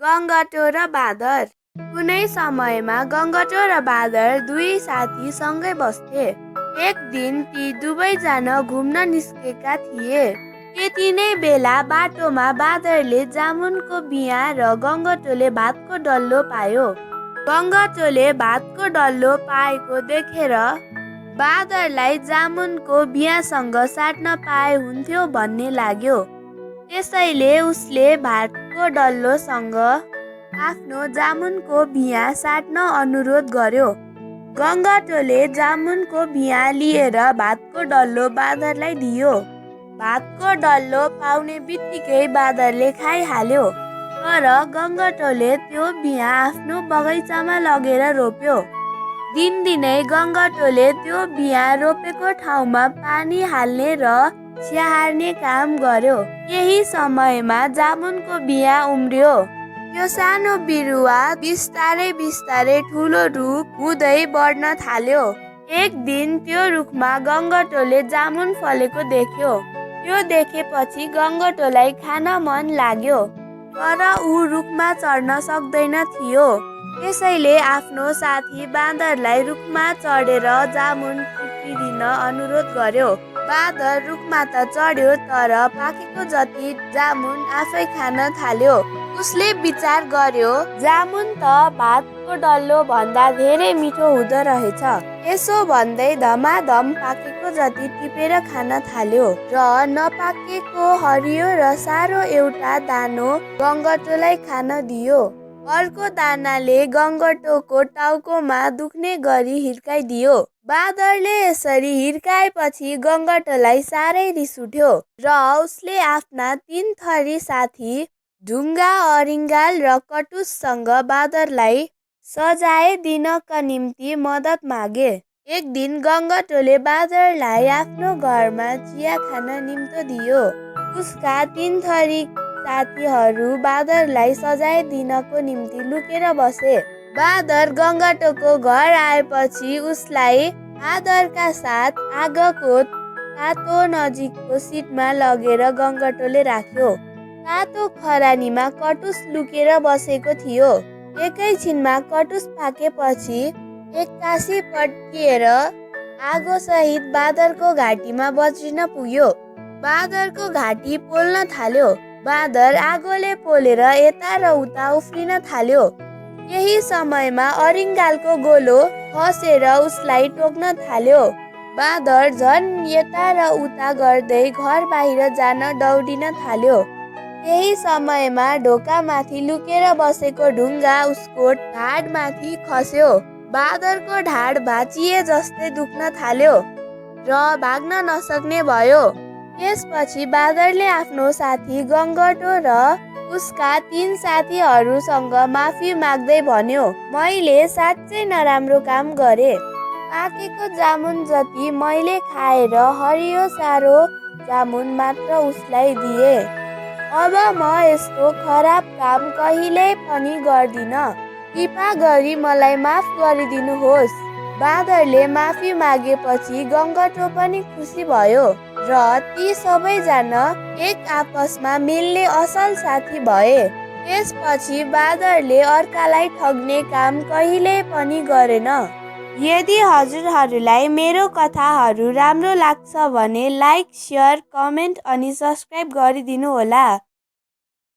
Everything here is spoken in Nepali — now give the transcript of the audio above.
गङ्गटो र बाँदर। कुनै समयमा गङ्गटो र बाँदर दुई साथी सँगै बस्थे। एक दिन ती दुवैजना घुम्न निस्केका थिए। त्यति नै बेला बाटोमा बाँदरले जामुनको बिहा र गङ्गटोले भातको डल्लो पायो। गङ्गटोले भातको डल्लो पाएको देखेर बाँदरलाई जामुनको बिहासँग साट्न पाए हुन्थ्यो भन्ने लाग्यो। त्यसैले उसले भातको डल्लोसँग आफ्नो जामुनको बिहा साट्न अनुरोध गर्यो। गङ्गटोले जामुनको बिहा लिएर भातको डल्लो बाँदरलाई दियो। भातको डल्लो पाउने बित्तिकै बाँदरले खाइहाल्यो। तर गङ्गटोले त्यो बिहा आफ्नो बगैँचामा लगेर रोप्यो। दिनदिनै गङ्गटोले त्यो बिहा रोपेको ठाउँमा पानी हाल्ने र स्याहार्ने काम गर्यो। यही समयमा जामुनको बिहा उम्रियो। त्यो सानो बिरुवा बिस्तारै ठुलो रुख हुँदै बढ्न थाल्यो। एक दिन त्यो रुखमा गङ्गटोले जामुन फलेको देख्यो। त्यो देखेपछि गङ्गटोलाई खान मन लाग्यो। तर ऊ रुखमा चढ्न सक्दैन थियो। त्यसैले आफ्नो साथी बाँदरलाई रुखमा चढेर जामुन टुक्रिदिन अनुरोध गर्यो। बाँदर रुखमा त चढ्यो, तर पाकेको जति जामुन आफै खान थाल्यो। उसले विचार गर्यो, जामुन त भातको डल्लो भन्दा धेरै मिठो हुँदो रहेछ। यसो भन्दै धमाधम पाकेको जति टिपेर खान थाल्यो र नपाकेको हरियो र सारो एउटा दानो गङ्गटोलाई खान दियो। अर्को दानाले गङ्गटोको टाउकोमा दुख्ने गरी हिर्काइदियो। बाँदरले यसरी हिर्काएपछि गङ्गटोलाई साह्रै रिस उठ्यो र उसले आफ्ना 3 थरी साथी ढुङ्गा, अरिङ्गाल र कटुससँग बाँदरलाई सजाय दिनका निम्ति मद्दत मागे। एक दिन गङ्गटोले बाँदरलाई आफ्नो घरमा चिया खान निम्तो दियो। उसका 3 थरी साथीहरू बाँदरलाई सजाय दिनको निम्ति लुकेर बसे। बाँदर गङ्गटोको घर आएपछि उसलाई आदरका साथ आगोको तातो नजिकको सिटमा लगेर गङ्गटोले राख्यो। तातो खरानीमा कटुस लुकेर बसेको थियो। एकैछिनमा कटुस पाकेपछि एक्कासी पड्किएर आगोसहित बाँदरको घाँटीमा बज्रिन पुग्यो। बाँदरको घाँटी पोल्न थाल्यो। बाँदर आगोले पोलेर यता र उता उफ्रिन थाल्यो। यही समयमा अरिङ्गालको गोलो खसेर उसलाई टोक्न थाल्यो। बाँदर झन् यता र उता गर्दै घर बाहिर जान दौडिन थाल्यो। यही समयमा ढोकामाथि लुकेर बसेको ढुङ्गा उसको ढाडमाथि खस्यो। बाँदरको ढाड भाँचिए जस्तै दुख्न थाल्यो र भाग्न नसक्ने भयो। त्यसपछि बाँदरले आफ्नो साथी गङ्गटो र उसका 3 साथीहरूसँग माफी माग्दै भन्यो, मैले साँच्चै नराम्रो काम गरे। पाकेको जामुन जति मैले खाएर हरियो सारो जामुन मात्र उसलाई दिए। अब म यस्तो खराब काम कहिल्यै पनि गर्दिन। कृपा गरी मलाई माफ गरिदिनुहोस्। बाँदरले माफी मागेपछि गङ्गटो पनि खुसी भयो र ती सबैजना एक आपसमा मिल्ने असल साथी भए। त्यसपछि बाँदरले अर्कालाई ठग्ने काम कहिल्यै पनि गरेन। यदि हजुरहरूलाई मेरो कथाहरू राम्रो लाग्छ भने लाइक, सेयर, कमेन्ट अनि सब्स्क्राइब गरिदिनु होला।